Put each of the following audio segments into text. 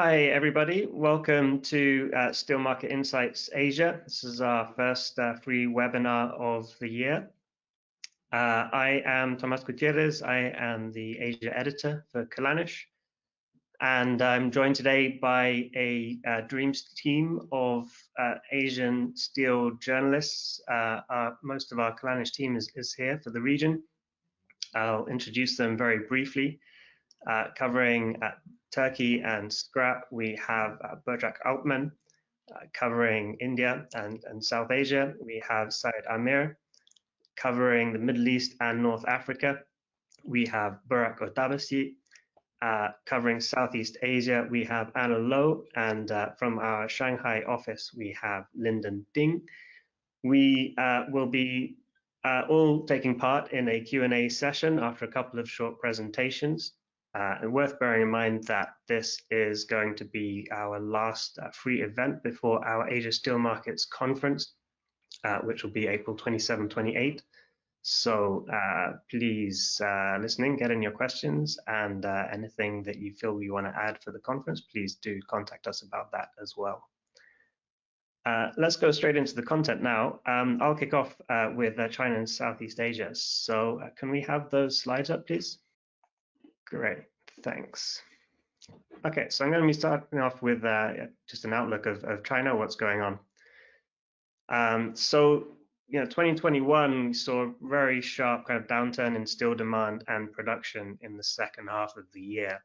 Hi, everybody. Welcome to Steel Market Insights Asia. This is our first free webinar of the year. I am Tomas Gutierrez. I am the Asia editor for Kallanish, and I'm joined today by a dreams team of Asian steel journalists. Most of our Kallanish team is here for the region. I'll introduce them very briefly. Covering Turkey and scrap, we have Burcak Alpman. Covering India and South Asia, we have Aameer. Covering the Middle East and North Africa, we have Burack Odabasi. Covering Southeast Asia, we have Analyst, and from our Shanghai office, we have Lyndon. We will be all taking part in a Q&A session after a couple of short presentations. And worth bearing in mind that this is going to be our last free event before our Asia Steel Markets Conference, which will be April 27-28. So please, listening, get in your questions, and anything that you feel you want to add for the conference, please do contact us about that as well. Let's go straight into the content now. I'll kick off with China and Southeast Asia. So can we have those slides up, please? Great, thanks. Okay, so I'm going to be starting off with just an outlook of China, what's going on. So, 2021, we saw a very sharp kind of downturn in steel demand and production in the second half of the year.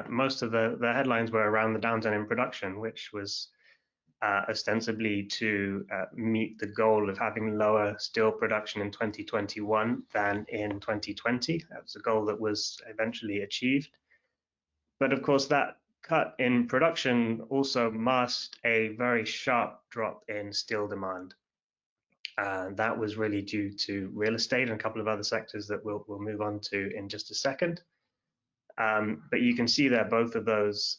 Most of the headlines were around the downturn in production, which was ostensibly to meet the goal of having lower steel production in 2021 than in 2020. That was a goal that was eventually achieved. But of course, that cut in production also masked a very sharp drop in steel demand. That was really due to real estate and a couple of other sectors that we'll move on to in just a second. But you can see there both of those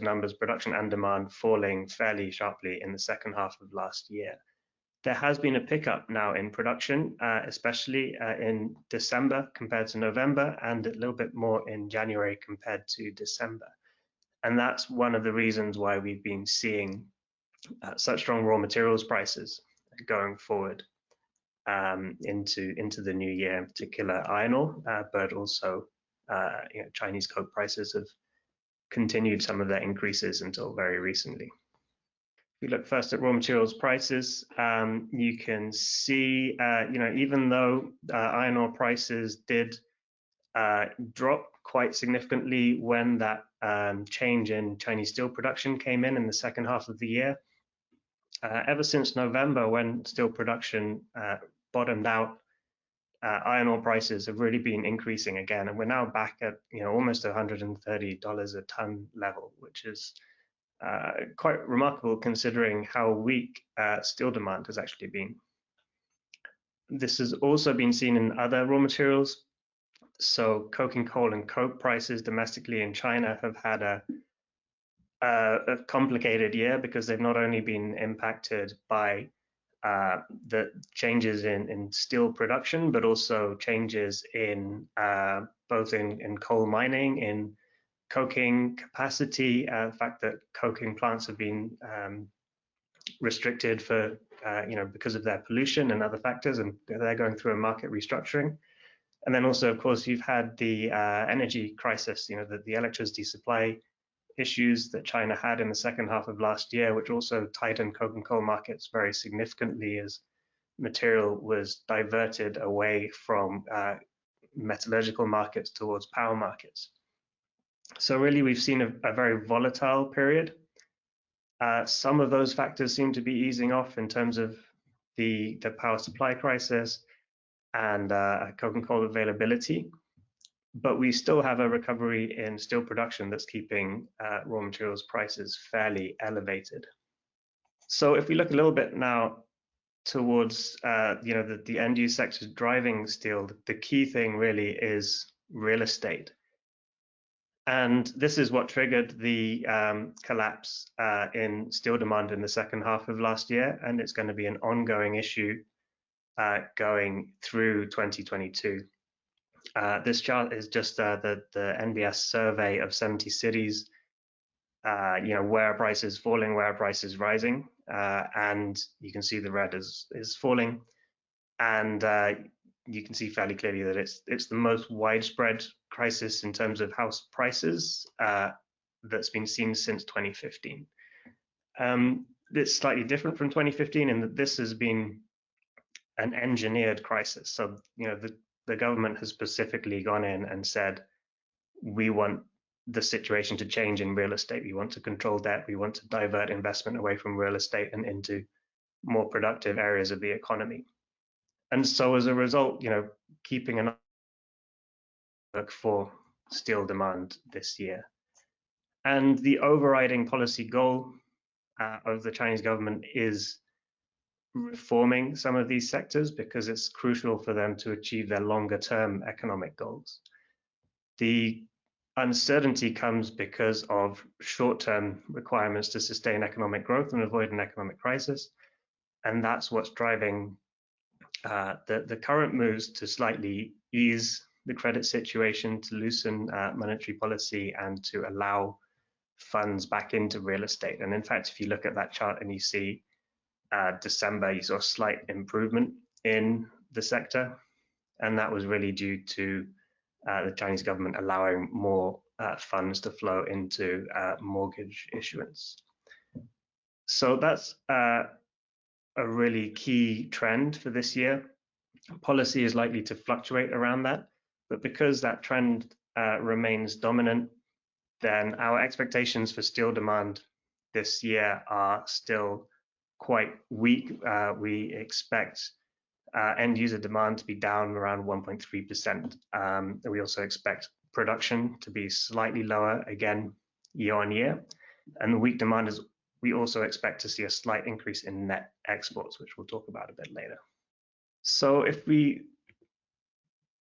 numbers, production and demand, falling fairly sharply in the second half of last year. There has been a pickup now in production, especially in December compared to November, and a little bit more in January compared to December. And that's one of the reasons why we've been seeing such strong raw materials prices going forward into the new year, in particular iron ore, but also Chinese coke prices have continued some of their increases until very recently. If we look first at raw materials prices, you can see, even though iron ore prices did drop quite significantly when that change in Chinese steel production came in the second half of the year, ever since November, when steel production bottomed out, iron ore prices have really been increasing again, and we're now back at almost $130 a ton level, which is quite remarkable considering how weak steel demand has actually been. This has also been seen in other raw materials. So coking coal and coke prices domestically in China have had a complicated year because they've not only been impacted by the changes in steel production, but also changes in both in coal mining, in coking capacity, the fact that coking plants have been restricted for because of their pollution and other factors, and they're going through a market restructuring. And then also, of course, you've had the energy crisis, the electricity supply issues that China had in the second half of last year, which also tightened coking coal markets very significantly as material was diverted away from metallurgical markets towards power markets. So really, we've seen a very volatile period. Some of those factors seem to be easing off in terms of the power supply crisis and coking coal availability. But we still have a recovery in steel production that's keeping raw materials prices fairly elevated. So if we look a little bit now towards the end use sectors driving steel, the key thing really is real estate. And this is what triggered the collapse in steel demand in the second half of last year, and it's going to be an ongoing issue going through 2022. This chart is just the NBS survey of 70 cities where are prices falling, where are prices rising, and you can see the red is falling, and you can see fairly clearly that it's the most widespread crisis in terms of house prices that's been seen since 2015. It's slightly different from 2015 in that this has been an engineered crisis. So the government has specifically gone in and said, we want the situation to change in real estate. We want to control debt. We want to divert investment away from real estate and into more productive areas of the economy. And so as a result, keeping an eye for steel demand this year. And the overriding policy goal of the Chinese government is reforming some of these sectors because it's crucial for them to achieve their longer term economic goals. The uncertainty comes because of short-term requirements to sustain economic growth and avoid an economic crisis. And that's what's driving the current moves to slightly ease the credit situation, to loosen monetary policy, and to allow funds back into real estate. And in fact, if you look at that chart and you see December, you saw a slight improvement in the sector. And that was really due to the Chinese government allowing more funds to flow into mortgage issuance. So that's a really key trend for this year. Policy is likely to fluctuate around that, but because that trend remains dominant, then our expectations for steel demand this year are still quite weak. We expect end user demand to be down around 1.3%. We also expect production to be slightly lower again year on year. And the weak demand is, we also expect to see a slight increase in net exports, which we'll talk about a bit later. So if we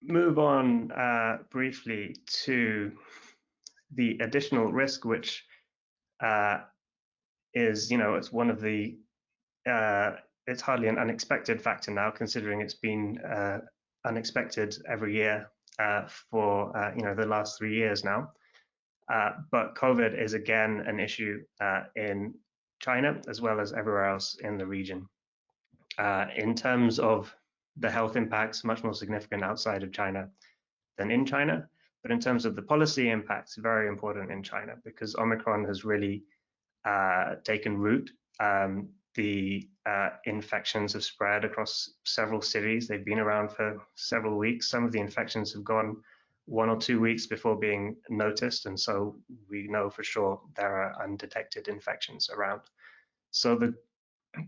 move on briefly to the additional risk, which is, it's one of the, it's hardly an unexpected factor now, considering it's been unexpected every year for, the last 3 years now. But COVID is again an issue in China, as well as everywhere else in the region. In terms of the health impacts, much more significant outside of China than in China. But in terms of the policy impacts, very important in China, because Omicron has really taken root. The infections have spread across several cities. They've been around for several weeks. Some of the infections have gone 1 or 2 weeks before being noticed, and so we know for sure there are undetected infections around. So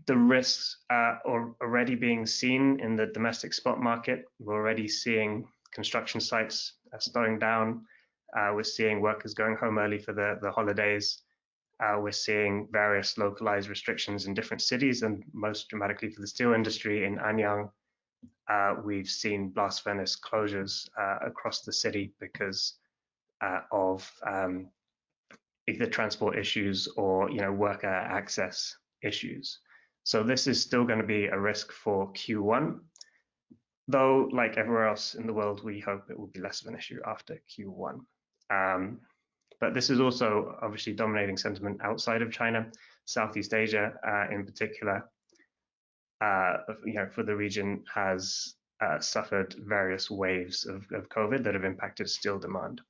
the risks are already being seen in the domestic spot market. We're already seeing construction sites slowing down. We're seeing workers going home early for the holidays. We're seeing various localized restrictions in different cities, and most dramatically for the steel industry in Anyang, we've seen blast furnace closures across the city because of either transport issues or worker access issues. So this is still going to be a risk for Q1, though like everywhere else in the world, we hope it will be less of an issue after Q1. But this is also obviously dominating sentiment outside of China, Southeast Asia in particular, for the region has suffered various waves of COVID that have impacted steel demand.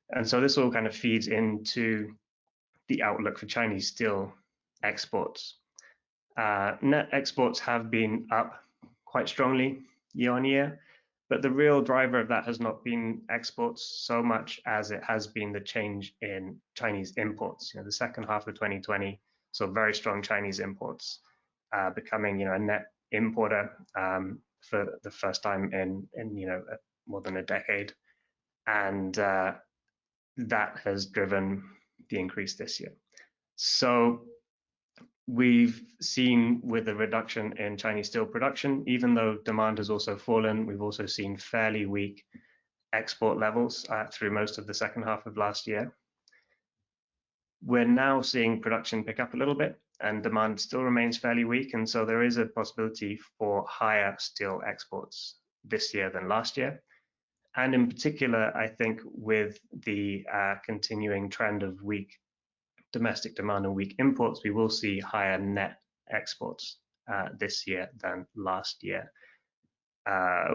And so this all kind of feeds into the outlook for Chinese steel exports. Net exports have been up quite strongly year on year, but the real driver of that has not been exports so much as it has been the change in Chinese imports. The second half of 2020 saw very strong Chinese imports, becoming a net importer for the first time in more than a decade, and that has driven the increase this year. So we've seen with the reduction in Chinese steel production, even though demand has also fallen, we've also seen fairly weak export levels through most of the second half of last year. We're now seeing production pick up a little bit and demand still remains fairly weak. And so there is a possibility for higher steel exports this year than last year. And in particular, I think with the continuing trend of weak domestic demand and weak imports, we will see higher net exports this year than last year.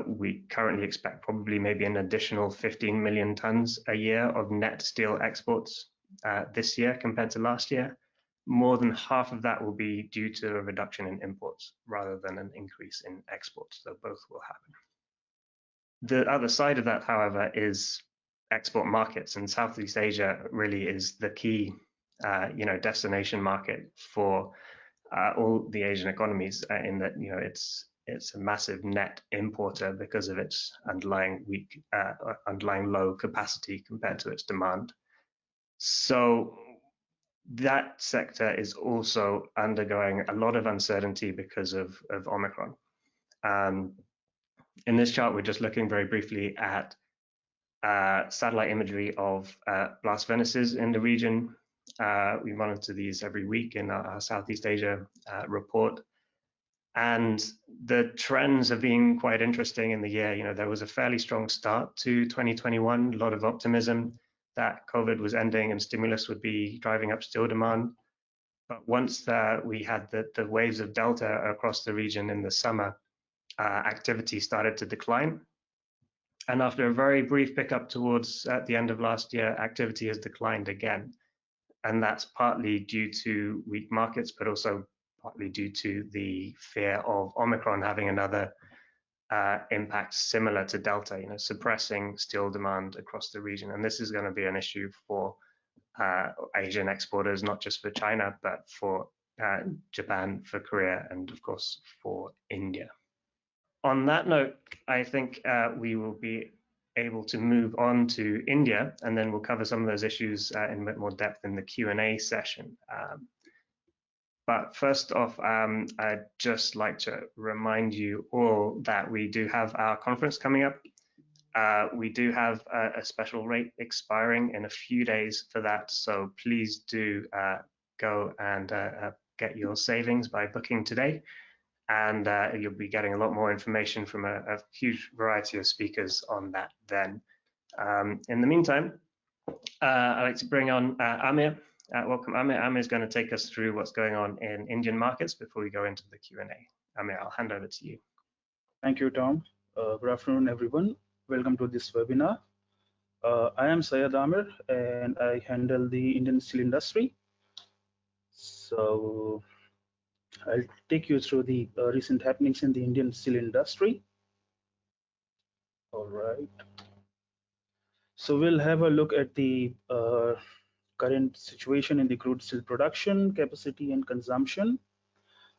We currently expect probably maybe an additional 15 million tons a year of net steel exports this year compared to last year. More than half of that will be due to a reduction in imports rather than an increase in exports, so both will happen. The other side of that, however, is export markets, and Southeast Asia really is the key destination market for all the Asian economies, in that it's a massive net importer because of its underlying low capacity compared to its demand. So that sector is also undergoing a lot of uncertainty because of Omicron. In this chart, we're just looking very briefly at satellite imagery of blast furnaces in the region. We monitor these every week in our Southeast Asia report. And the trends have been quite interesting in the year. There was a fairly strong start to 2021, a lot of optimism that COVID was ending and stimulus would be driving up steel demand. But once we had the waves of Delta across the region in the summer, activity started to decline. And after a very brief pickup towards at the end of last year, activity has declined again. And that's partly due to weak markets, but also partly due to the fear of Omicron having another impact similar to Delta, suppressing steel demand across the region. And this is going to be an issue for Asian exporters, not just for China, but for Japan, for Korea, and of course for India. On that note, I think we will be able to move on to India, and then we'll cover some of those issues in a bit more depth in the Q&A session. But first off, I'd just like to remind you all that we do have our conference coming up. We do have a special rate expiring in a few days for that, so please do go and get your savings by booking today. And you'll be getting a lot more information from a huge variety of speakers on that then. In the meantime, I'd like to bring on Aameer. Welcome, Aameer. Aameer is going to take us through what's going on in Indian markets before we go into the Q&A. Aameer, I'll hand over to you. Thank you, Tom. Good afternoon, everyone. Welcome to this webinar. I am Syed Aameer, and I handle the Indian steel industry. So I'll take you through the recent happenings in the Indian steel industry. All right. So we'll have a look at the current situation in the crude steel production, capacity, and consumption.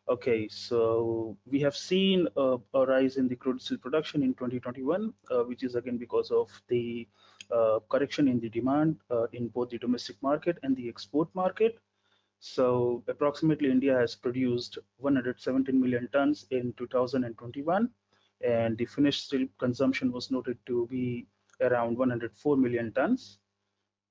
Okay, so we have seen a rise in the crude steel production in 2021, which is again because of the correction in the demand in both the domestic market and the export market. So approximately India has produced 117 million tons in 2021, and the finished steel consumption was noted to be around 104 million tons.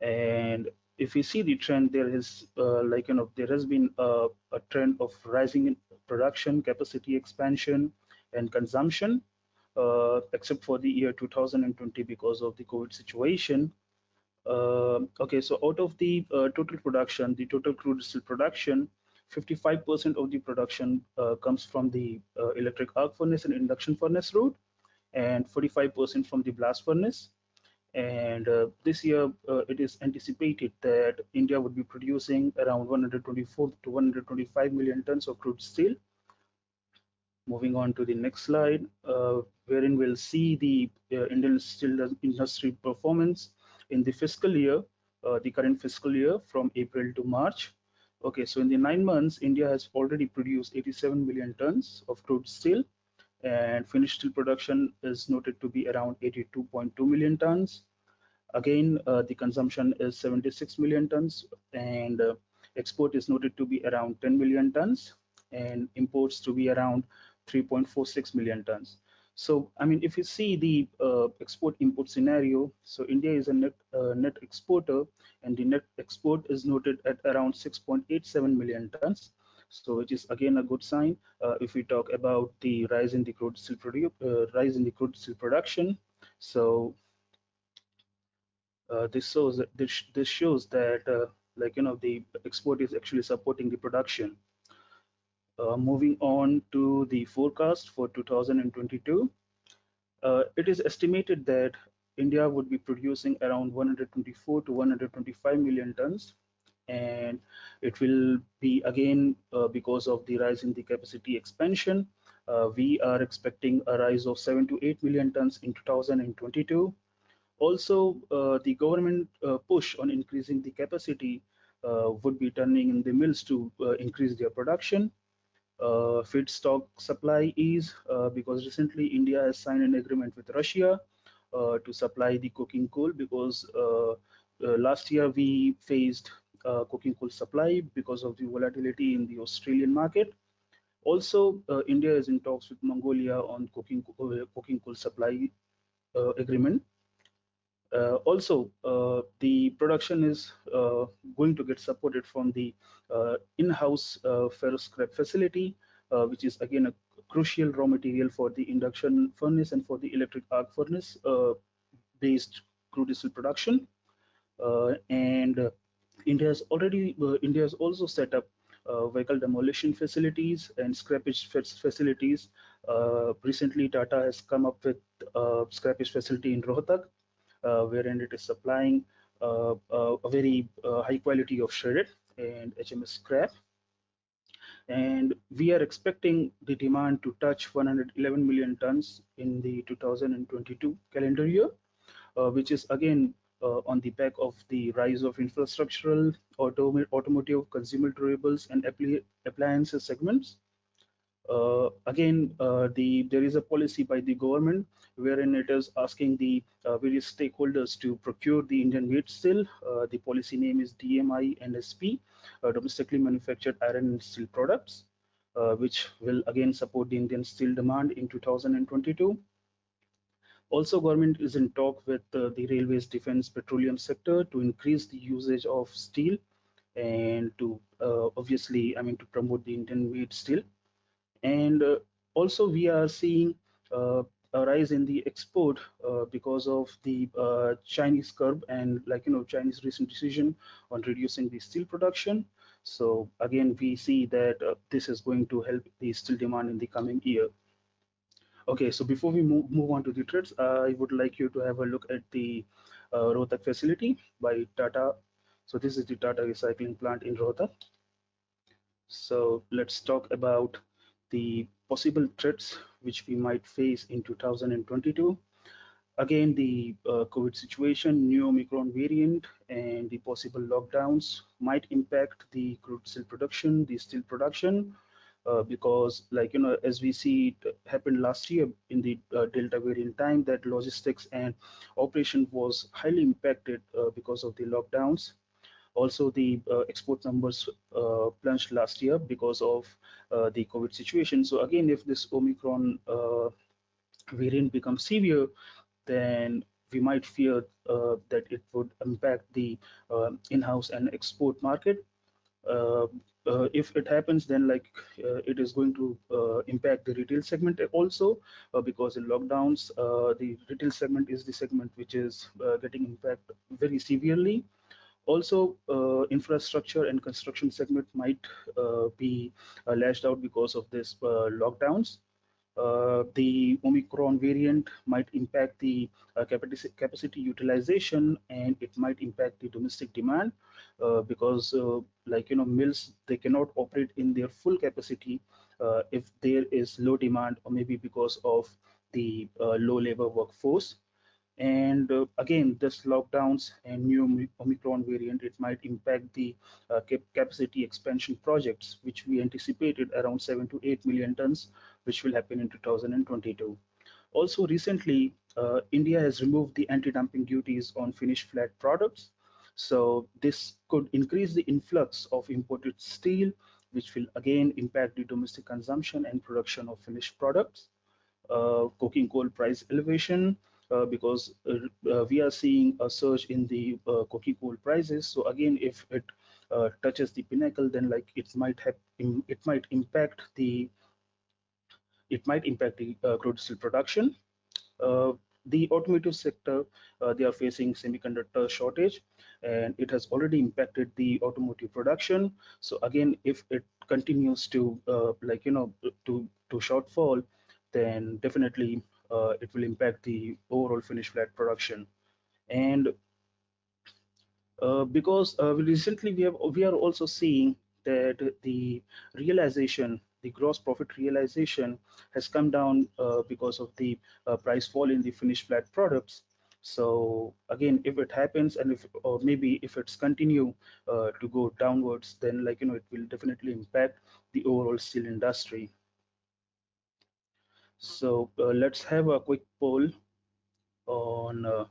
And if we see the trend, there is there has been a trend of rising in production, capacity expansion, and consumption, except for the year 2020 because of the COVID situation. Okay, so out of the total production, the total crude steel production, 55% of the production comes from the electric arc furnace and induction furnace route, and 45% from the blast furnace. And this year, it is anticipated that India would be producing around 124 to 125 million tons of crude steel. Moving on to the next slide, wherein we'll see the Indian steel industry performance in the fiscal year, the current fiscal year from April to March. Okay, so in the 9 months, India has already produced 87 million tons of crude steel, and finished steel production is noted to be around 82.2 million tons. Again, the consumption is 76 million tons, and export is noted to be around 10 million tons, and imports to be around 3.46 million tons. So, I mean, if you see the export-import scenario, so India is a net exporter, and the net export is noted at around 6.87 million tons. So, which is again a good sign. If we talk about the rise in the crude steel production, so this shows that the export is actually supporting the production. Moving on to the forecast for 2022, it is estimated that India would be producing around 124 to 125 million tons, and it will be again because of the rise in the capacity expansion. We are expecting a rise of 7 to 8 million tons in 2022. Also, the government push on increasing the capacity would be turning in the mills to increase their production. Feedstock supply is because recently India has signed an agreement with Russia to supply the coking coal, because last year we faced coking coal supply because of the volatility in the Australian market. Also, India is in talks with Mongolia on coking coal supply agreement. Also, the production is going to get supported from the in-house ferrous scrap facility, which is again a crucial raw material for the induction furnace and for the electric arc furnace based crude steel production. And India has also set up vehicle demolition facilities and scrappage facilities. Recently, Tata has come up with a scrappage facility in Rohtak, wherein it is supplying a very high quality of shredded and HMS scrap. And we are expecting the demand to touch 111 million tons in the 2022 calendar year, which is again on the back of the rise of infrastructural, automotive, consumer durables, and appliances segments. Again, there is a policy by the government wherein it is asking the various stakeholders to procure the Indian made steel. The policy name is DMI and SP, domestically manufactured iron and steel products, which will again support the Indian steel demand in 2022. Also, government is in talk with the railways, defense, petroleum sector to increase the usage of steel and to obviously, to promote the Indian made steel. And also we are seeing a rise in the export because of the Chinese curb and Chinese recent decision on reducing the steel production. So again, we see that this is going to help the steel demand in the coming year. Okay, so before we move on to the trades, I would like you to have a look at the Rohtak facility by Tata. So this is the Tata recycling plant in Rohtak. So let's talk about the possible threats which we might face in 2022. Again, the COVID situation, new Omicron variant, and the possible lockdowns might impact the crude steel production, the steel production, because as we see it happened last year in the Delta variant time, that logistics and operation was highly impacted because of the lockdowns. Also, the export numbers plunged last year because of the COVID situation. So again, if this Omicron variant becomes severe, then we might fear that it would impact the in-house and export market. If it happens, then it is going to impact the retail segment also, because in lockdowns, the retail segment is the segment which is getting impacted very severely. Also, infrastructure and construction segment might be lashed out because of this lockdowns. The Omicron variant might impact the capacity utilization, and it might impact the domestic demand because, mills, they cannot operate in their full capacity if there is low demand, or maybe because of the low labor workforce. And again, this lockdowns and new Omicron variant, it might impact the capacity expansion projects, which we anticipated around 7 to 8 million tons, which will happen in 2022. Also, recently, India has removed the anti-dumping duties on finished flat products. So this could increase the influx of imported steel, which will again impact the domestic consumption and production of finished products. Coking coal price elevation, because we are seeing a surge in the coking coal prices. So again, if it touches the pinnacle, then it might impact the crude steel production. the automotive sector, they are facing semiconductor shortage, and it has already impacted the automotive production. So again, if it continues to to shortfall, then definitely it will impact the overall finished flat production. And because we are also seeing that the gross profit realization has come down because of the price fall in the finished flat products. So again, if it happens, and if, or maybe if it's continue to go downwards, then it will definitely impact the overall steel industry. So let's have a quick poll on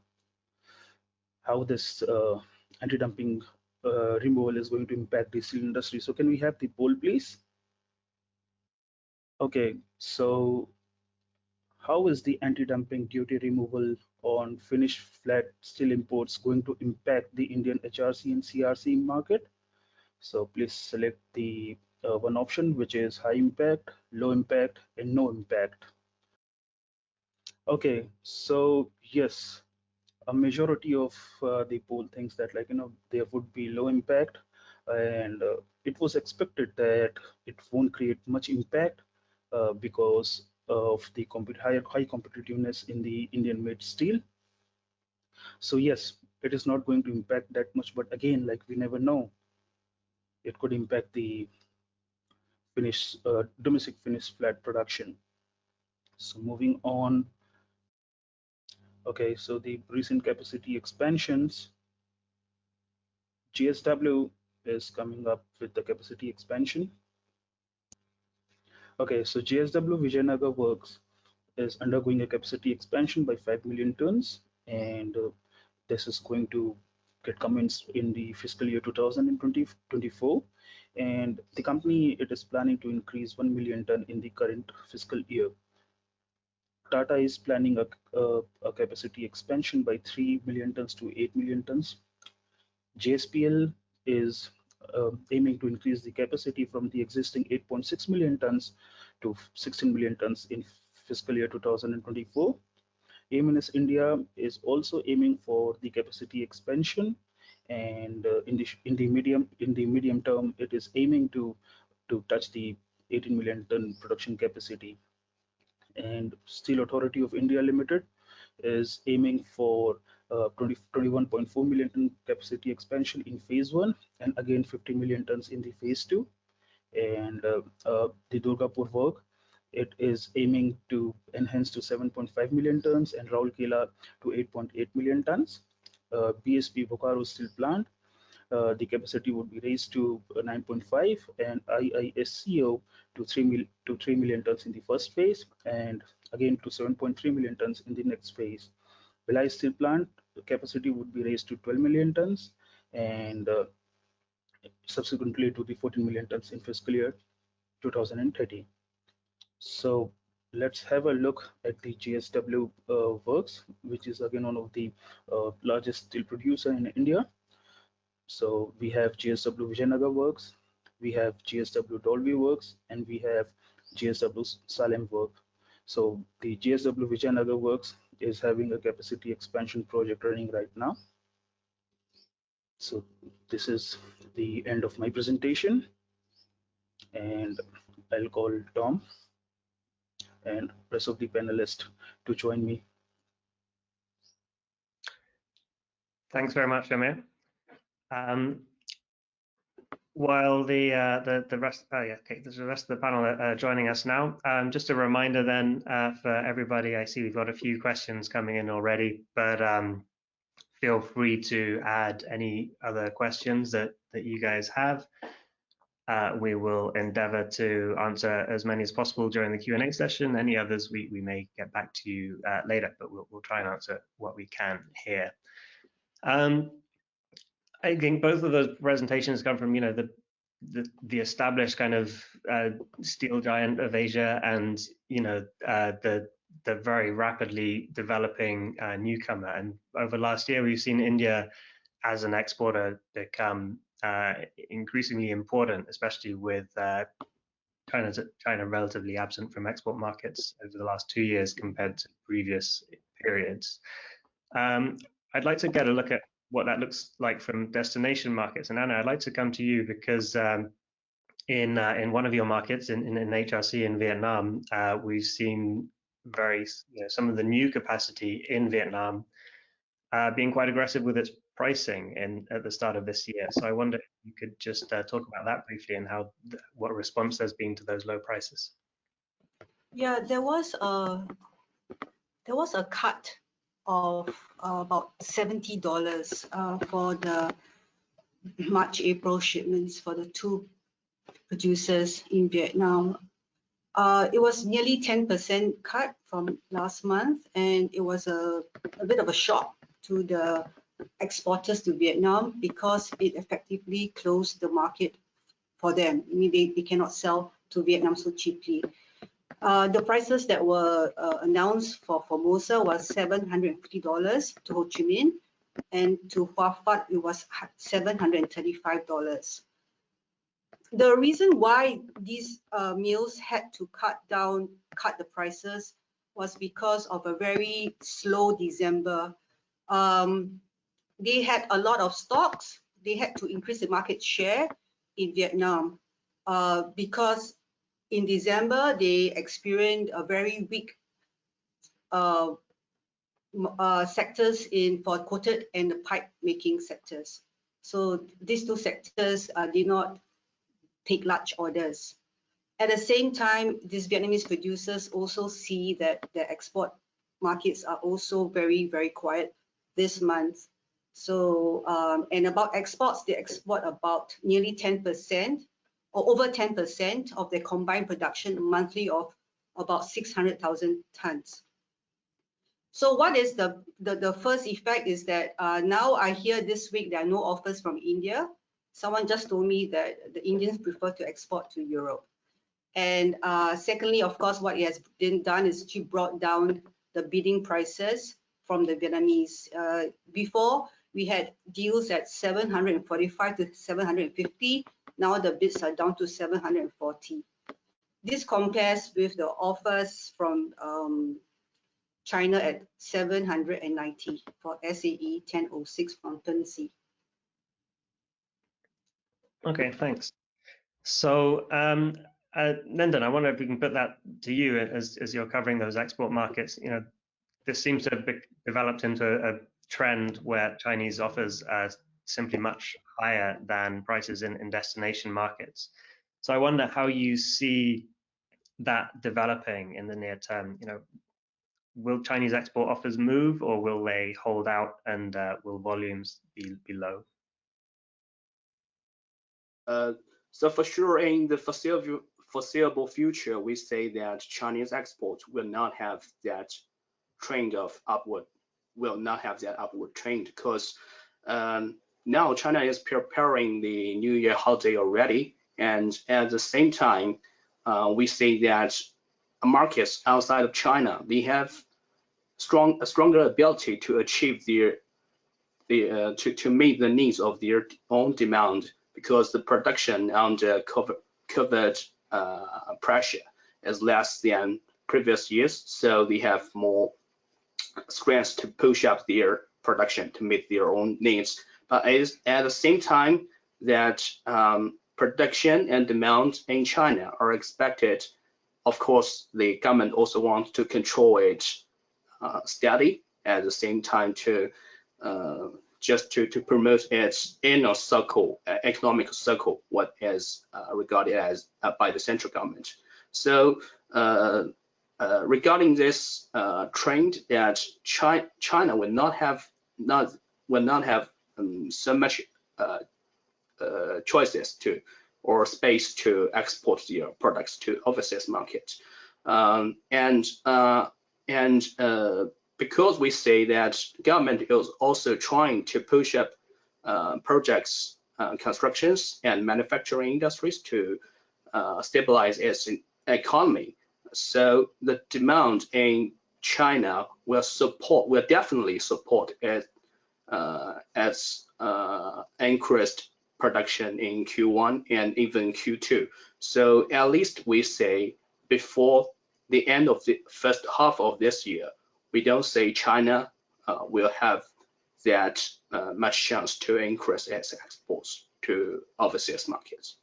how this anti-dumping removal is going to impact the steel industry. So can we have the poll, please? Okay, so how is the anti-dumping duty removal on finished flat steel imports going to impact the Indian HRC and CRC market? So please select the one option, which is high impact, low impact, and no impact. Okay, so yes, a majority of the poll thinks that there would be low impact, and it was expected that it won't create much impact because of the high competitiveness in the Indian made steel. So yes, it is not going to impact that much, but again, like, we never know, it could impact the domestic finished flat production. So moving on. Okay, so the recent capacity expansions, GSW is coming up with the capacity expansion. Okay, so GSW Vijayanagar Works is undergoing a capacity expansion by 5 million tons, and this is going to get commenced in the fiscal year 2024. And the company, it is planning to increase 1 million ton in the current fiscal year. Tata is planning a capacity expansion by 3 million tons to 8 million tons. JSPL is aiming to increase the capacity from the existing 8.6 million tons to 16 million tons in fiscal year 2024. AMNS India is also aiming for the capacity expansion, and in the medium term, it is aiming to touch the 18 million ton production capacity. And Steel Authority of India Limited is aiming for 21.4 million ton capacity expansion in phase 1, and again 50 million tons in the phase 2. And the Durgapur work, it is aiming to enhance to 7.5 million tons, and Rourkela to 8.8 million tons. BSP Bokaro Steel Plant, the capacity would be raised to 9.5, and IISCO to 3 million tons in the first phase, and again to 7.3 million tons in the next phase. Bhilai Steel Plant, the capacity would be raised to 12 million tons, and subsequently to the 14 million tons in fiscal year 2030. So let's have a look at the GSW works, which is again one of the largest steel producer in India. So we have GSW Vijayanagar Works, we have GSW Dolvi Works, and we have GSW Salem Work. So the GSW Vijayanagar Works is having a capacity expansion project running right now. So this is the end of my presentation, and I'll call Tom and rest of the panelists to join me. Thanks very much, Aameer. While the rest, there's the rest of the panel joining us now. Just a reminder then for everybody, I see we've got a few questions coming in already, but feel free to add any other questions that you guys have. We will endeavor to answer as many as possible during the Q&A session. Any others we may get back to you later, but we'll try and answer what we can here. I think both of those presentations come from, the established kind of steel giant of Asia, and the very rapidly developing newcomer. And over last year, we've seen India as an exporter become increasingly important, especially with China relatively absent from export markets over the last 2 years compared to previous periods. I'd like to get a look at what that looks like from destination markets. And Anna, I'd like to come to you because in one of your markets, in HRC in Vietnam, we've seen some of the new capacity in Vietnam being quite aggressive with its pricing at the start of this year. So I wonder if you could just talk about that briefly and what response there's been to those low prices. Yeah, there was a cut of about $70 for the March-April shipments for the two producers in Vietnam. It was nearly 10% cut from last month, and it was a bit of a shock to the exporters to Vietnam because it effectively closed the market for them. I mean, they cannot sell to Vietnam so cheaply. The prices that were announced for Formosa was $750 to Ho Chi Minh, and to Hoa Phat it was $735. The reason why these mills had to cut the prices was because of a very slow December. They had a lot of stocks. They had to increase the market share in Vietnam because in December they experienced a very weak sectors for coated and the pipe making sectors. So these two sectors did not take large orders. At the same time, these Vietnamese producers also see that the export markets are also very, very quiet this month. So, and about exports, they export about nearly 10% or over 10% of their combined production monthly of about 600,000 tons. So what is the first effect is that now I hear this week there are no offers from India. Someone just told me that the Indians prefer to export to Europe. And secondly, of course, what it has been done is to brought down the bidding prices from the Vietnamese. Before, we had deals at 745 to 750. Now the bids are down to 740. This compares with the offers from China at 790 for SAE 1006 from Tennessee. Okay, thanks. So, Lyndon, I wonder if we can put that to you as you're covering those export markets. You know, this seems to have developed into a trend where Chinese offers are simply much higher than prices in destination markets. So I wonder how you see that developing in the near term. You know, will Chinese export offers move, or will they hold out, and will volumes be low? So for sure, in the foreseeable future, we say that Chinese exports will not have that trend of upward, trend, because now China is preparing the New Year holiday already, and at the same time, we say that markets outside of China, they have a stronger ability to achieve to meet the needs of their own demand, because the production under COVID pressure is less than previous years, so they have more strength to push up their production to meet their own needs. But at the same time, that production and demand in China are expected. Of course, the government also wants to control it steady, at the same time to just to promote its inner circle, economic circle, what is regarded as by the central government. So regarding this trend, that China will not have so much choices or space to export their products to overseas markets, because we say that government is also trying to push up projects, constructions, and manufacturing industries to stabilize its economy. So the demand in China will definitely support its increased production in Q1 and even Q2. So at least we say before the end of the first half of this year, we don't see China will have that much chance to increase its exports to overseas markets.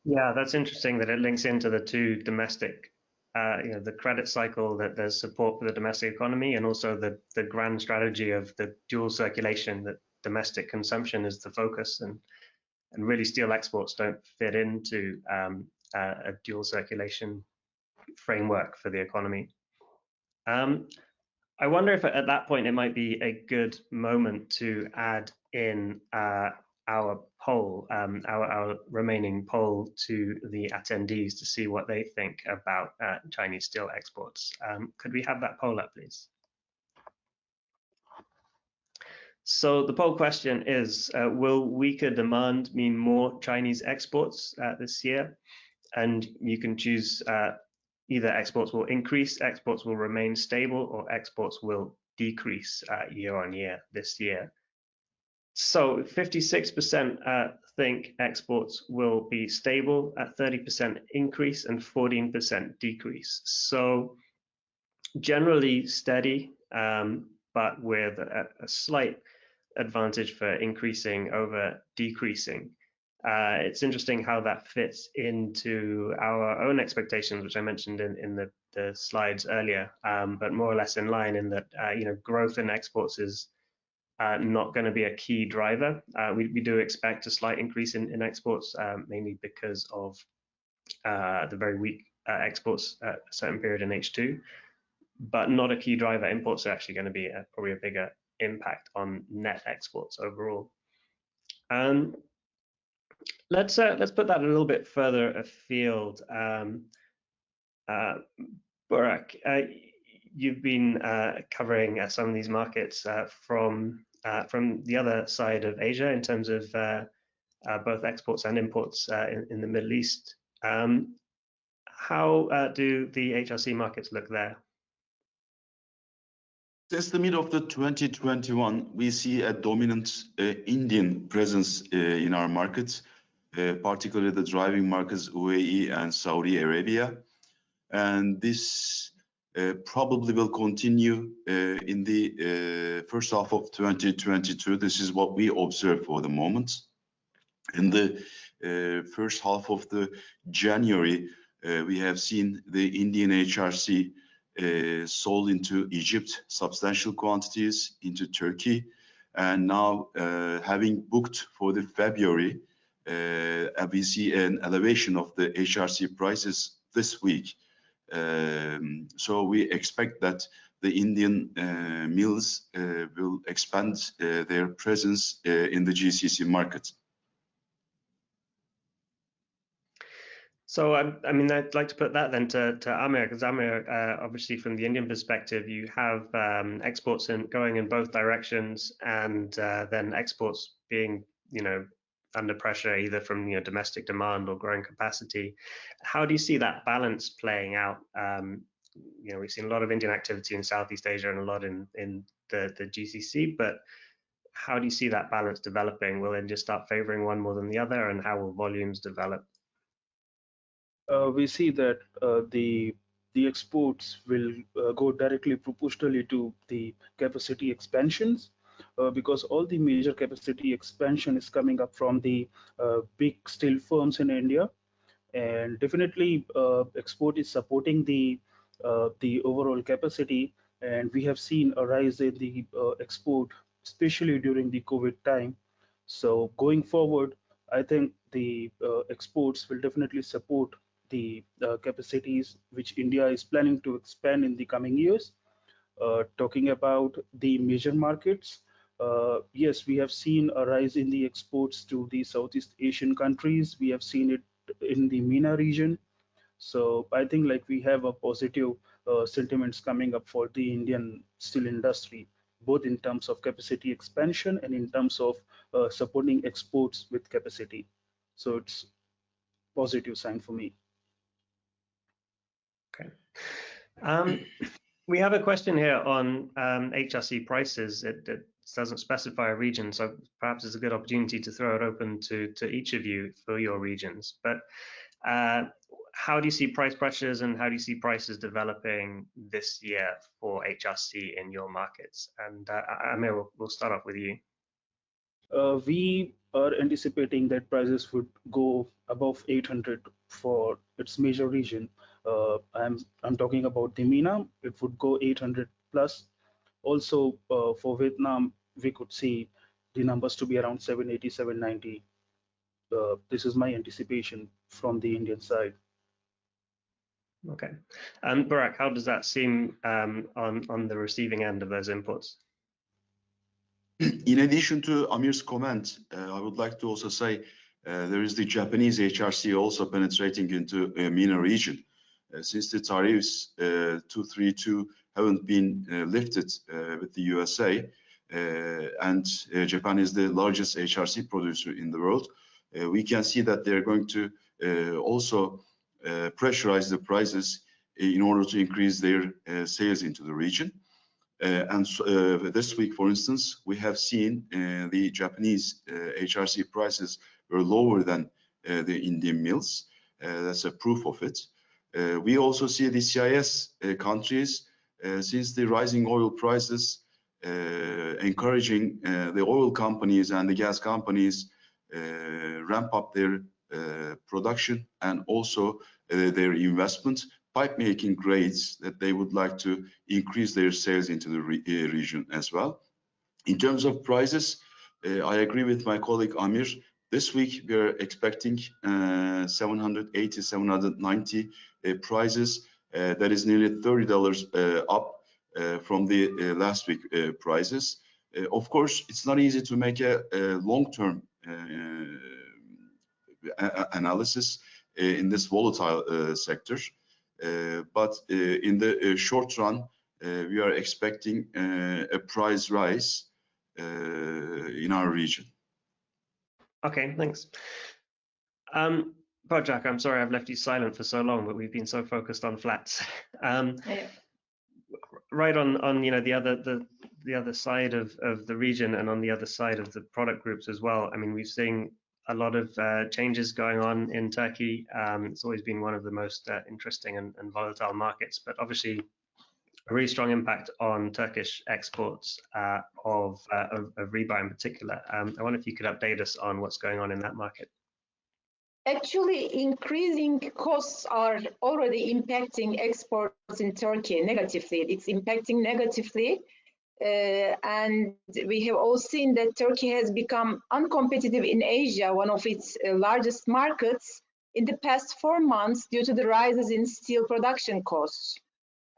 Yeah, that's interesting that it links into the two domestic, the credit cycle, that there's support for the domestic economy, and also the grand strategy of the dual circulation, that domestic consumption is the focus, and really steel exports don't fit into a dual circulation framework for the economy. I wonder if at that point it might be a good moment to add in our poll, our remaining poll, to the attendees to see what they think about Chinese steel exports. Could we have that poll up, please? So the poll question is, will weaker demand mean more Chinese exports this year? And you can choose either exports will increase, exports will remain stable, or exports will decrease year on year this year. So 56% think exports will be stable, at 30% increase, and 14% decrease. So generally steady, but with a slight advantage for increasing over decreasing. It's interesting how that fits into our own expectations, which I mentioned in the slides earlier, but more or less in line in that growth in exports is not going to be a key driver. We do expect a slight increase in exports, mainly because of the very weak exports at a certain period in H2, but not a key driver. Imports are actually going to be probably a bigger impact on net exports overall. Let's put that a little bit further afield. Burack, you've been covering some of these markets from the other side of Asia in terms of both exports and imports in the Middle East. How do the HRC markets look there? Since the middle of the 2021, we see a dominant Indian presence in our markets, particularly the driving markets UAE and Saudi Arabia. And this probably will continue in the first half of 2022. This is what we observe for the moment. In the first half of the January, we have seen the Indian HRC sold into Egypt substantial quantities, into Turkey, and now having booked for the February, we see an elevation of the HRC prices this week. So we expect that the Indian mills will expand their presence in the GCC market. So I mean, I'd like to put that then to Aameer, because Aameer, obviously from the Indian perspective, you have exports going in both directions, and then exports being, under pressure either from domestic demand or growing capacity. How do you see that balance playing out? We've seen a lot of Indian activity in Southeast Asia and a lot in the GCC, but how do you see that balance developing? Will it just start favoring one more than the other, and how will volumes develop? We see that the exports will go directly proportionally to the capacity expansions, because all the major capacity expansion is coming up from the big steel firms in India, and definitely export is supporting the overall capacity, and we have seen a rise in the export, especially during the COVID time. So going forward, I think the exports will definitely support the capacities which India is planning to expand in the coming years. Talking about the major markets, yes, we have seen a rise in the exports to the Southeast Asian countries. We have seen it in the MENA region. So I think we have a positive sentiments coming up for the Indian steel industry, both in terms of capacity expansion and in terms of supporting exports with capacity. So it's positive sign for me. Okay. We have a question here on HRC prices. It doesn't specify a region, so perhaps it's a good opportunity to throw it open to each of you for your regions. But how do you see price pressures and how do you see prices developing this year for HRC in your markets? And Aameer, we'll start off with you. We are anticipating that prices would go above 800 for its major region. I'm talking about the MENA. It would go 800 plus. Also, for Vietnam, we could see the numbers to be around 780, 790. This is my anticipation from the Indian side. Okay. And Burack, how does that seem on the receiving end of those imports? In addition to Aameer's comment, I would like to also say there is the Japanese HRC also penetrating into MENA region. Since the tariffs 232 haven't been lifted with the USA, and Japan is the largest HRC producer in the world, we can see that they're going to also pressurize the prices in order to increase their sales into the region. And this week, for instance, we have seen the Japanese HRC prices were lower than the Indian mills. That's a proof of it. We also see the CIS countries, since the rising oil prices, encouraging the oil companies and the gas companies ramp up their production and also their investment pipe making grades that they would like to increase their sales into the region as well. In terms of prices, I agree with my colleague Aameer. This week we are expecting 780, 790 prices. That is nearly $30 up from the last week prices. Of course, it's not easy to make a long-term analysis in this volatile sector. But in the short run, we are expecting a price rise in our region. Okay, thanks. Burcak, I'm sorry I've left you silent for so long, but we've been so focused on flats. Right on the other side of the region and on the other side of the product groups as well. I mean, we've seen a lot of changes going on in Turkey. It's always been one of the most interesting and volatile markets, but obviously a really strong impact on Turkish exports of rebar in particular. I wonder if you could update us on what's going on in that market. Actually, increasing costs are already impacting exports in Turkey negatively. It's impacting negatively. And we have all seen that Turkey has become uncompetitive in Asia, one of its largest markets, in the past 4 months due to the rises in steel production costs.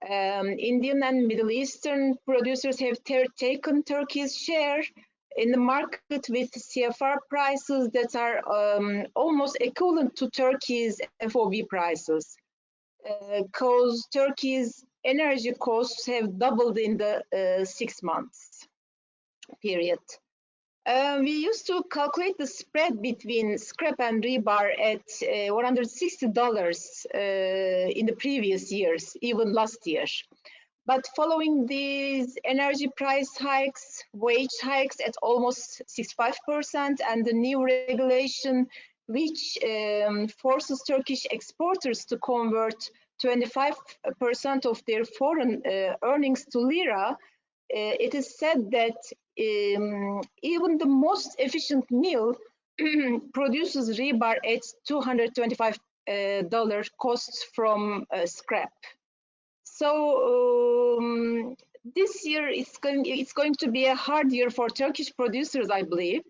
Indian and Middle Eastern producers have taken Turkey's share in the market with CFR prices that are almost equivalent to Turkey's FOB prices, because Turkey's energy costs have doubled in the 6 months period. We used to calculate the spread between scrap and rebar at $160 in the previous years, even last year. But following these energy price hikes, wage hikes at almost 65%, and the new regulation which forces Turkish exporters to convert 25% of their foreign earnings to lira, it is said that even the most efficient mill produces rebar at $225 costs from scrap. So this year it's going to be a hard year for Turkish producers, I believe,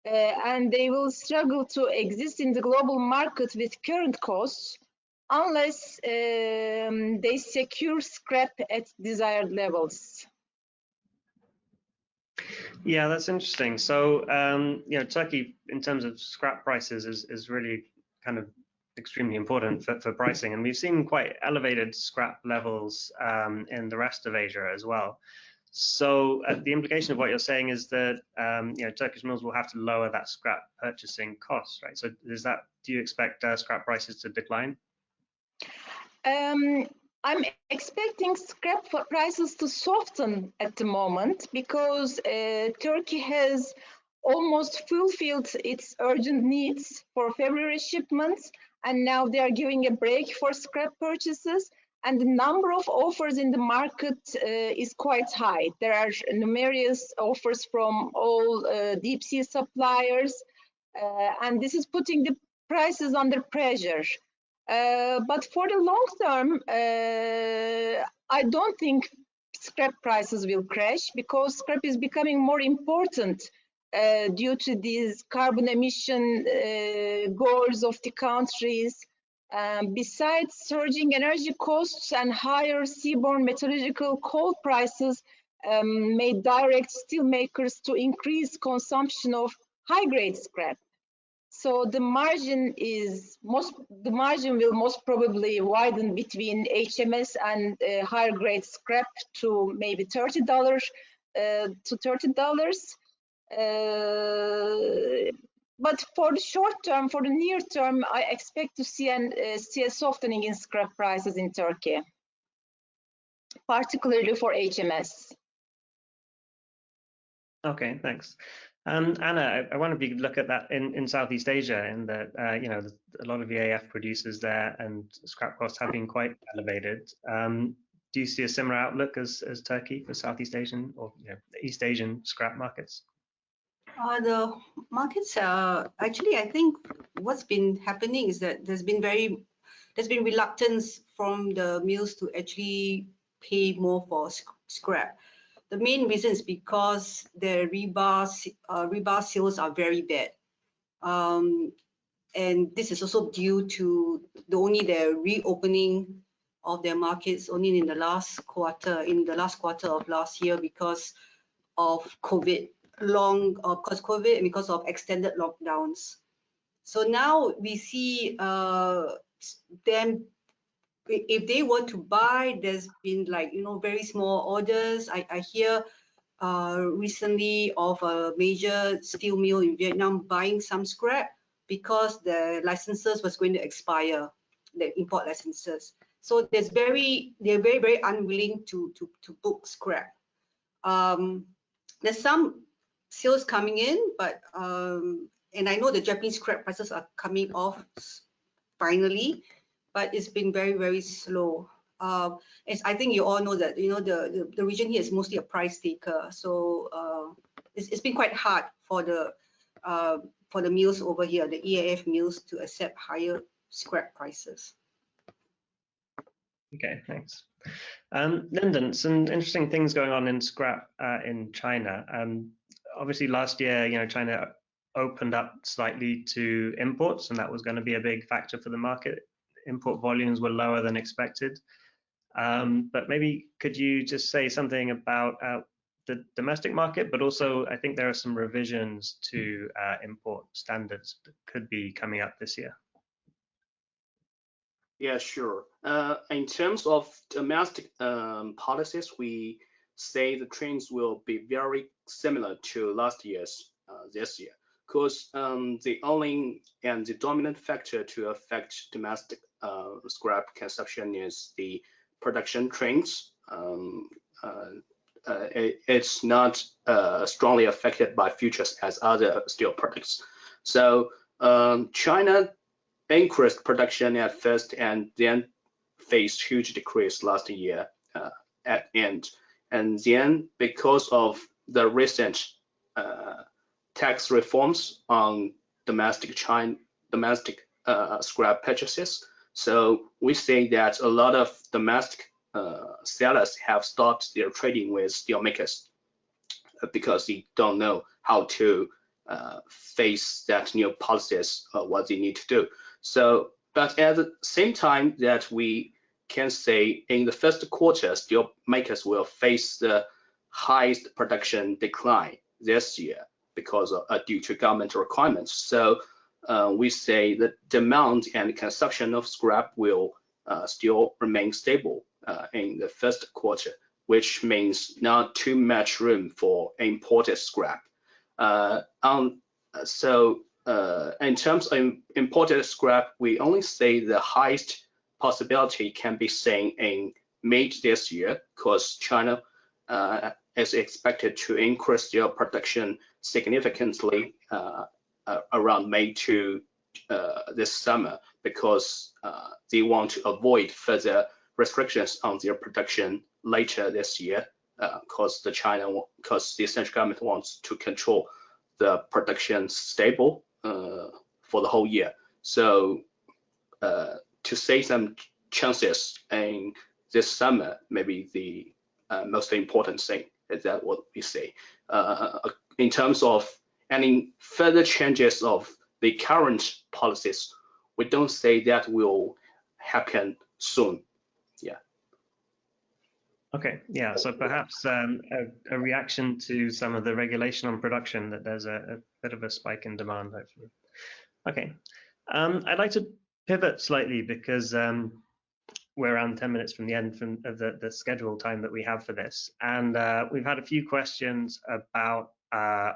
and they will struggle to exist in the global market with current costs unless they secure scrap at desired levels. Yeah, that's interesting. So, Turkey, in terms of scrap prices, is really kind of extremely important for pricing, and we've seen quite elevated scrap levels in the rest of Asia as well. So, the implication of what you're saying is that Turkish mills will have to lower that scrap purchasing cost, right? So, do you expect scrap prices to decline? I'm expecting scrap prices to soften at the moment because Turkey has almost fulfilled its urgent needs for February shipments, and now they are giving a break for scrap purchases. And the number of offers in the market is quite high. There are numerous offers from all deep sea suppliers, and this is putting the prices under pressure. But for the long term, I don't think scrap prices will crash, because scrap is becoming more important due to these carbon emission goals of the countries. Besides surging energy costs and higher seaborne metallurgical coal prices may direct steelmakers to increase consumption of high-grade scrap. So the margin will most probably widen between HMS and higher grade scrap to maybe $30 to $30. But for the short term, for the near term, I expect to see a softening in scrap prices in Turkey, particularly for HMS. Okay, thanks. Anna, I wonder if you could look at that in Southeast Asia, in that you know, a lot of EAF producers there, and scrap costs have been quite elevated. Do you see a similar outlook as Turkey for Southeast Asian or East Asian scrap markets? The markets are actually, I think what's been happening is that there's been reluctance from the mills to actually pay more for scrap. The main reason is because their rebar sales are very bad, and this is also due to their reopening of their markets only in the last quarter of last year, because of COVID. And because of extended lockdowns. So now we see them, if they were to buy, there's been very small orders. I hear recently of a major steel mill in Vietnam buying some scrap because the licenses was going to expire, the import licenses. So they're very unwilling to book scrap. There's some sales coming in, but and I know the Japanese scrap prices are coming off finally, but it's been very slow. As I think you all know that the region here is mostly a price taker, so it's been quite hard for the mills over here, the EAF mills, to accept higher scrap prices. Okay, thanks. Lyndon, some interesting things going on in scrap in China. Obviously, last year, China opened up slightly to imports, and that was going to be a big factor for the market. Import volumes were lower than expected. But maybe could you just say something about the domestic market, but also I think there are some revisions to import standards that could be coming up this year. Yeah, sure. In terms of domestic policies, we say the trends will be very similar to last year's this year, because the only and the dominant factor to affect domestic scrap consumption is the production trends. It's not strongly affected by futures as other steel products. So China increased production at first and then faced huge decrease last year at end. And then because of the recent tax reforms on domestic scrap purchases, so we say that a lot of domestic sellers have stopped their trading with steelmakers because they don't know how to face that new policies, what they need to do. So, but at the same time that we can say in the first quarter, steel makers will face the highest production decline this year because of, due to government requirements. So we say that demand and consumption of scrap will still remain stable in the first quarter, which means not too much room for imported scrap. In terms of imported scrap, we only say the highest possibility can be seen in mid this year, because China is expected to increase their production significantly around May to this summer because they want to avoid further restrictions on their production later this year, because the central government wants to control the production stable for the whole year. So to save some chances in this summer, maybe the most important thing is that what we say. In terms of any further changes of the current policies, we don't say that will happen soon. Yeah. Okay, yeah, so perhaps a reaction to some of the regulation on production, that there's a bit of a spike in demand, hopefully. Okay, I'd like to pivot slightly because we're around 10 minutes from the end of the scheduled time that we have for this. And we've had a few questions about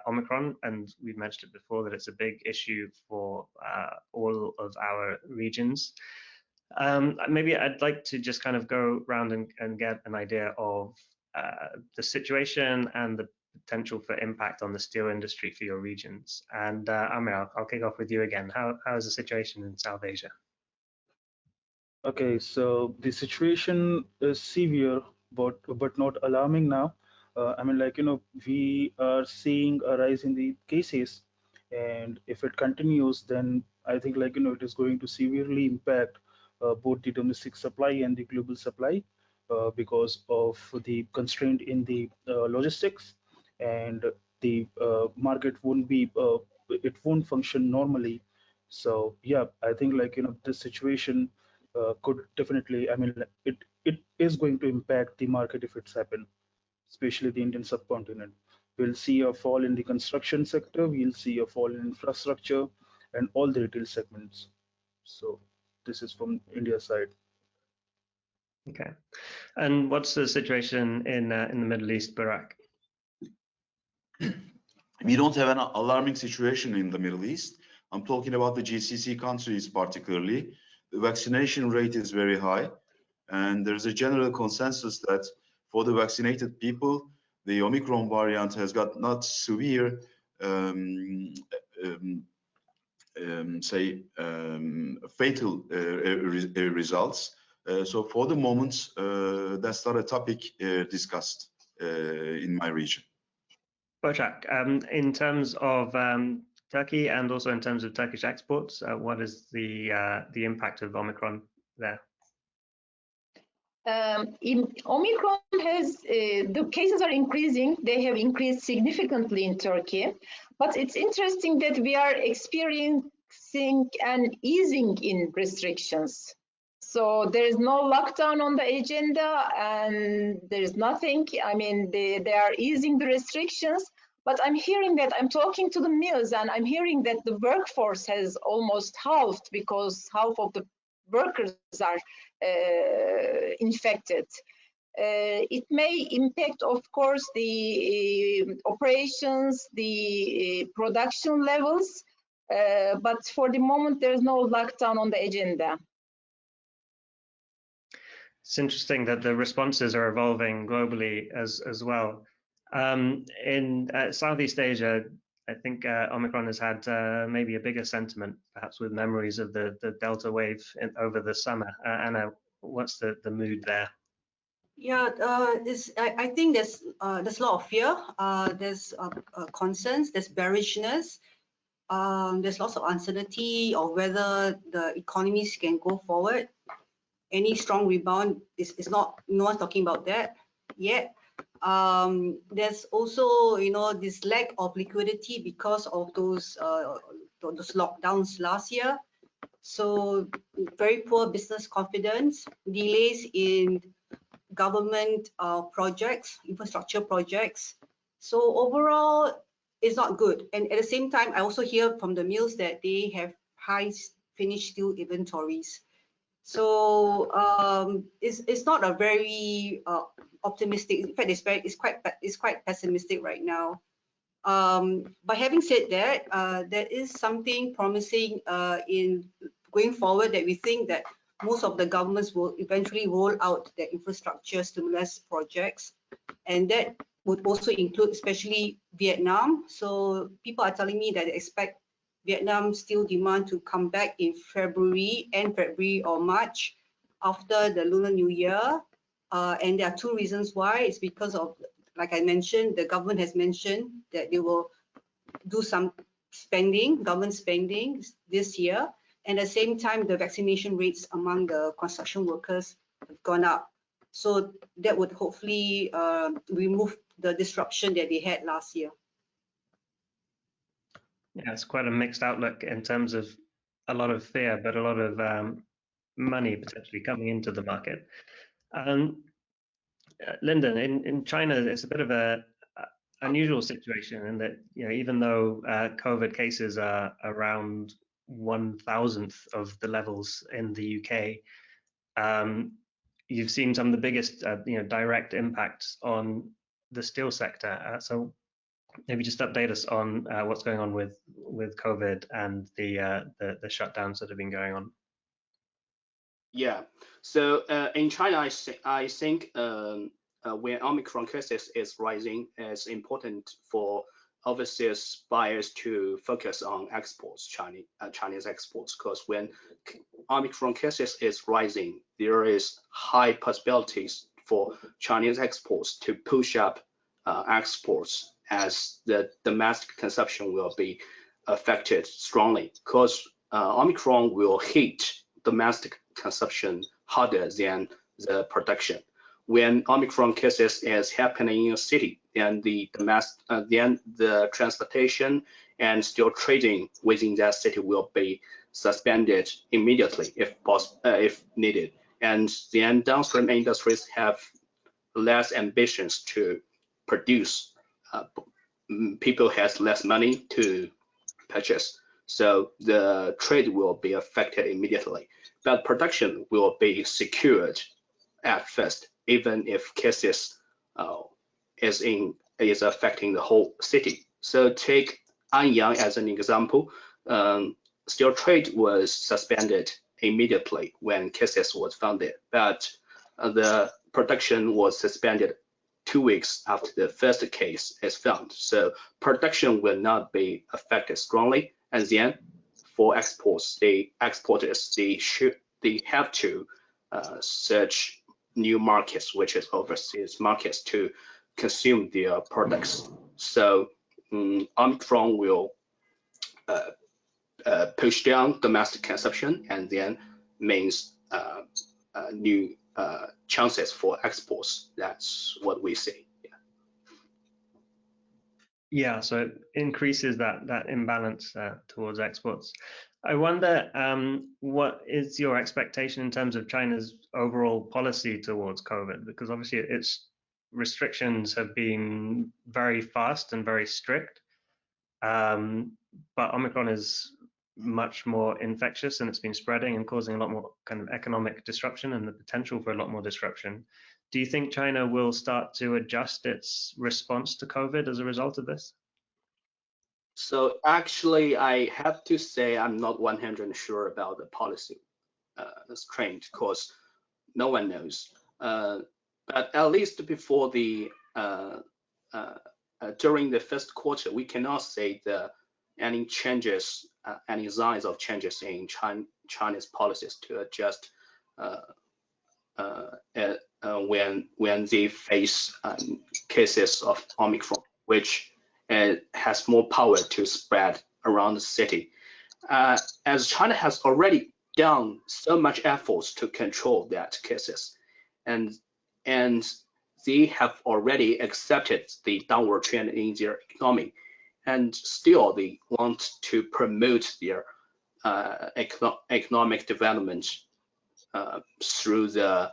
Omicron, and we've mentioned it before that it's a big issue for all of our regions. Maybe I'd like to just kind of go around and get an idea of the situation and the potential for impact on the steel industry for your regions. And Aameer, I'll kick off with you again. How is the situation in South Asia? Okay, so the situation is severe, but not alarming now. I mean, like, we are seeing a rise in the cases, and if it continues, then I think, like, it is going to severely impact both the domestic supply and the global supply because of the constraint in the logistics, and the market it won't function normally. So yeah, I think, like, this situation could definitely, I mean, it is going to impact the market if it's happened, especially the Indian subcontinent. We'll see a fall in the construction sector, we'll see a fall in infrastructure and all the retail segments. So this is from India's side. Okay, and what's the situation in the Middle East, Burack? We don't have an alarming situation in the Middle East. I'm talking about the GCC countries particularly. The vaccination rate is very high, and there's a general consensus that for the vaccinated people, the Omicron variant has got not severe, fatal results. So for the moment, that's not a topic discussed in my region. Burcak, in terms of Turkey and also in terms of Turkish exports, what is the impact of Omicron there? Omicron has, the cases are increasing. They have increased significantly in Turkey. But it's interesting that we are experiencing an easing in restrictions. So there is no lockdown on the agenda, and there is nothing. I mean, they are easing the restrictions. But I'm hearing that, I'm talking to the mills, and I'm hearing that the workforce has almost halved because half of the workers are infected. It may impact, of course, the operations, the production levels, but for the moment, there's no lockdown on the agenda. It's interesting that the responses are evolving globally as well. In Southeast Asia, I think Omicron has had maybe a bigger sentiment, perhaps with memories of the Delta wave over the summer. Anna, what's the mood there? Yeah, I think there's a lot of fear. There's concerns. There's bearishness. There's lots of uncertainty of whether the economies can go forward. Any strong rebound is not. No one's talking about that yet. There's also, this lack of liquidity because of those lockdowns last year. So very poor business confidence, delays in government projects, infrastructure projects. So overall, it's not good. And at the same time, I also hear from the mills that they have high finished steel inventories. So it's not a very optimistic. In fact, it's quite pessimistic right now. But having said that, there is something promising in going forward, that we think that most of the governments will eventually roll out their infrastructure stimulus projects, and that would also include especially Vietnam. So people are telling me that they expect Vietnam steel demand to come back in February or March after the Lunar New Year. And there are two reasons why. It's because of, like I mentioned, the government has mentioned that they will do some spending, government spending this year. And at the same time, the vaccination rates among the construction workers have gone up. So that would hopefully remove the disruption that they had last year. Yeah, it's quite a mixed outlook in terms of a lot of fear, but a lot of money potentially coming into the market. Lyndon, in China, it's a bit of a unusual situation in that, even though COVID cases are around 1,000th of the levels in the UK, you've seen some of the biggest, direct impacts on the steel sector. So maybe just update us on what's going on with COVID and the shutdowns that have been going on. Yeah. So in China, I think when Omicron cases is rising, it's important for overseas buyers to focus on exports, Chinese exports, because when Omicron cases is rising, there is high possibilities for Chinese exports to push up exports, as the domestic consumption will be affected strongly, because Omicron will hit domestic consumption harder than the production. When Omicron cases is happening in a city, then the transportation and steel trading within that city will be suspended immediately if needed. And then downstream industries have less ambitions to produce. People has less money to purchase, so the trade will be affected immediately. But production will be secured at first, even if cases is affecting the whole city. So take Anyang as an example. Steel trade was suspended immediately when cases was found, but the production was suspended 2 weeks after the first case is found. So production will not be affected strongly. And then for exports, the exporters, they have to search new markets, which is overseas markets, to consume their products. So Omicron will push down domestic consumption, and then means new chances for exports. That's what we see. Yeah, so it increases that imbalance towards exports. I wonder, what is your expectation in terms of China's overall policy towards COVID? Because obviously its restrictions have been very fast and very strict, but Omicron is much more infectious, and it's been spreading and causing a lot more kind of economic disruption and the potential for a lot more disruption. Do you think China will start to adjust its response to COVID as a result of this? So actually, I have to say I'm not 100% sure about the policy strength, because no one knows. But at least before the during the first quarter, we cannot say any changes, any signs of changes in Chinese policies to adjust when they face cases of Omicron, which has more power to spread around the city. As China has already done so much efforts to control that cases, and they have already accepted the downward trend in their economy, and still they want to promote their economic development through the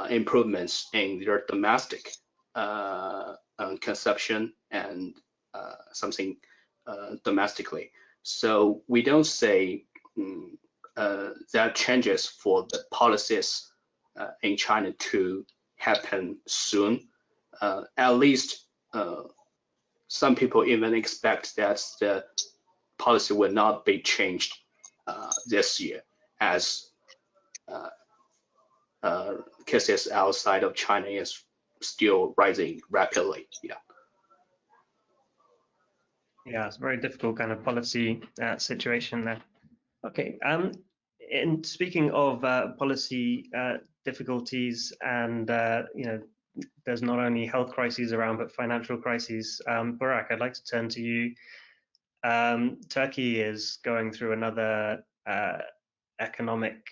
improvements in their domestic consumption and something domestically. So we don't say that changes for the policies in China to happen soon. At least some people even expect that the policy will not be changed this year, as cases outside of China is still rising rapidly. Yeah. Yeah, it's a very difficult kind of policy situation there. Okay. In speaking of policy difficulties, and there's not only health crises around, but financial crises. Burack, I'd like to turn to you. Turkey is going through another economic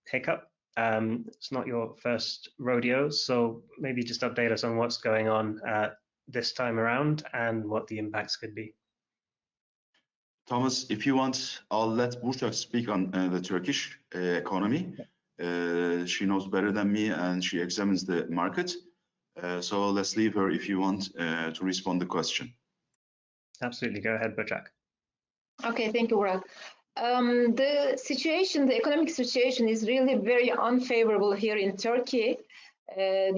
hiccup. It's not your first rodeo, so maybe just update us on what's going on this time around and what the impacts could be. Thomas, if you want, I'll let Burcak speak on the Turkish economy. She knows better than me and she examines the market. So let's leave her if you want to respond to the question. Absolutely, go ahead, Burcak. Okay, thank you, Burack. The situation, the economic situation is really very unfavorable here in Turkey. In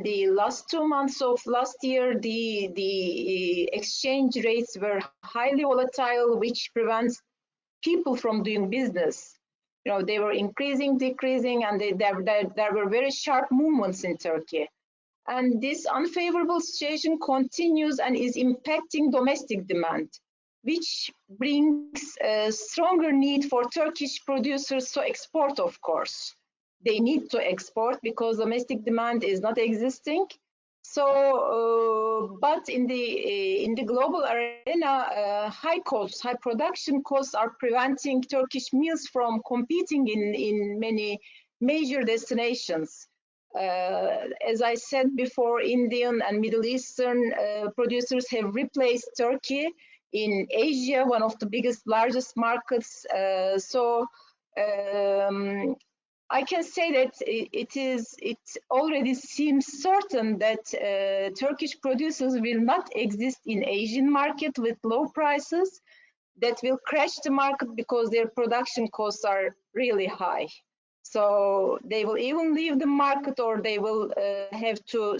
the last 2 months of last year, the exchange rates were highly volatile, which prevents people from doing business. They were increasing, decreasing, and there were very sharp movements in Turkey. And this unfavorable situation continues and is impacting domestic demand, which brings a stronger need for Turkish producers to export, of course. They need to export because domestic demand is not existing. So, but in the global arena, high production costs are preventing Turkish mills from competing in many major destinations. As I said before, Indian and Middle Eastern producers have replaced Turkey in Asia, one of the largest markets. I can say that it already seems certain that Turkish producers will not exist in Asian market with low prices. That will crash the market because their production costs are really high. So they will even leave the market, or they will have to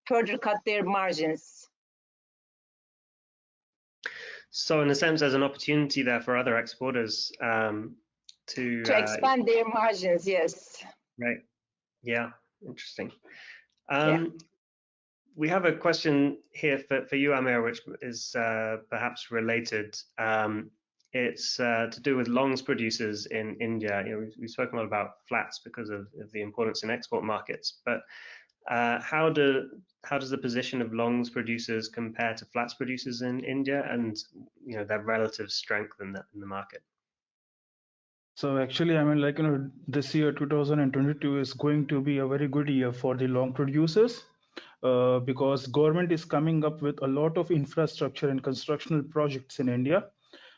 further cut their margins. So in a sense, there's an opportunity there for other exporters to expand their margins, yes. Right. Yeah, interesting. We have a question here for you, Aameer, which is perhaps related. It's to do with longs producers in India. We've spoken a lot about flats because of the importance in export markets, but how does the position of longs producers compare to flats producers in India, and their relative strength in the market? So actually, this year 2022 is going to be a very good year for the long producers because government is coming up with a lot of infrastructure and constructional projects in India.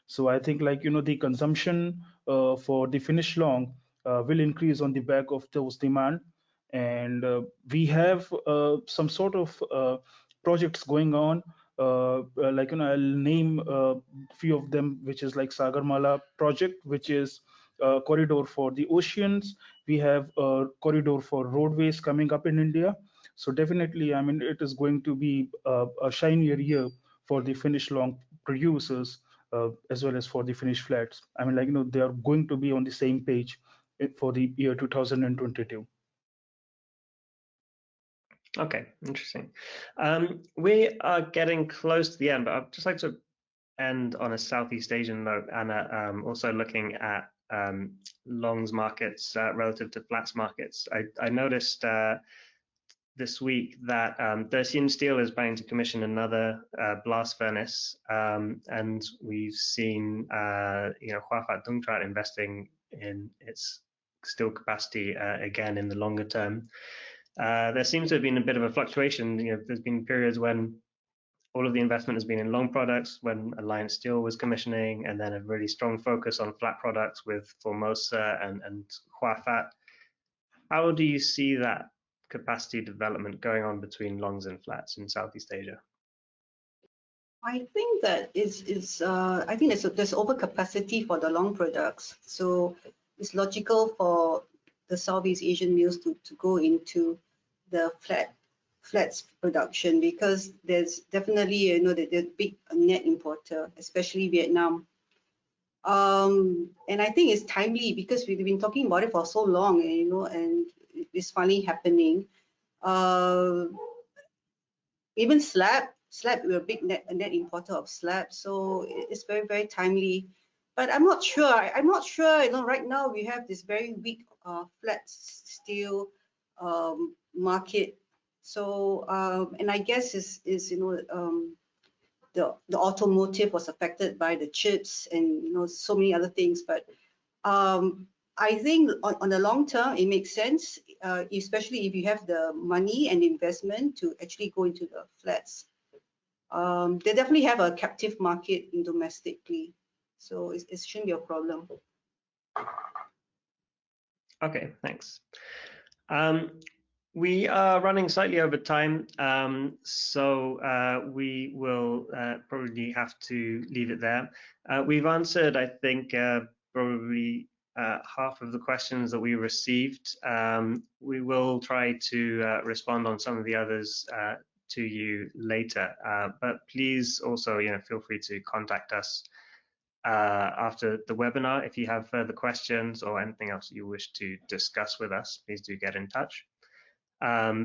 So I think the consumption for the finished long will increase on the back of those demand. And we have some sort of projects going on. I'll name a few of them, which is like Sagarmala project, which is a corridor for the oceans. We have a corridor for roadways coming up in India. So definitely, it is going to be a shinier year for the finished long producers as well as for the finished flats. They are going to be on the same page for the year 2022. Okay, interesting. We are getting close to the end, but I'd just like to end on a Southeast Asian note, and also looking at longs markets relative to flats markets. I noticed this week that Dacian Steel is planning to commission another blast furnace, and we've seen Hwafat Dungtrat investing in its steel capacity again in the longer term. There seems to have been a bit of a fluctuation. There's been periods when all of the investment has been in long products, when Alliance Steel was commissioning, and then a really strong focus on flat products with Formosa and Hwafat. How do you see that capacity development going on between longs and flats in Southeast Asia? I think that there's overcapacity for the long products. So it's logical for the Southeast Asian mills to go into the flats production, because there's definitely the big net importer, especially Vietnam. And I think it's timely because we've been talking about it for so long, and it's finally happening. Even slab, slab. We're a big net importer of slab, so it's very, very timely. But I'm not sure. I'm not sure. You know, right now we have this very weak flat steel market. So and I guess is you know the automotive was affected by the chips and you know so many other things. But I think on the long term it makes sense, especially if you have the money and investment to actually go into the flats. They definitely have a captive market in domestically, so it shouldn't be a problem. Okay, thanks. We are running slightly over time, so we will probably have to leave it there. We've answered, I think, probably half of the questions that we received. We will try to respond on some of the others to you later, but please also, you know, feel free to contact us after the webinar if you have further questions or anything else you wish to discuss with us. Please do get in touch.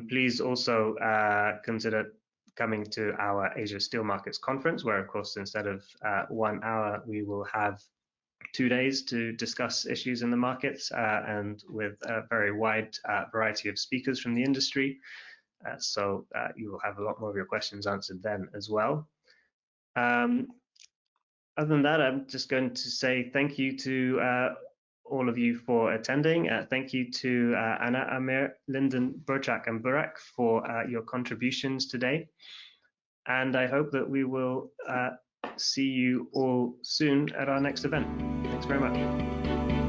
Please also consider coming to our Asia Steel Markets Conference, where, of course, instead of 1 hour, we will have 2 days to discuss issues in the markets and with a very wide variety of speakers from the industry. So you will have a lot more of your questions answered then as well. Other than that, I'm just going to say thank you to all of you for attending. Thank you to Anna, Aameer, Lyndon, Burcak, and Burack for your contributions today. And I hope that we will see you all soon at our next event. Thanks very much.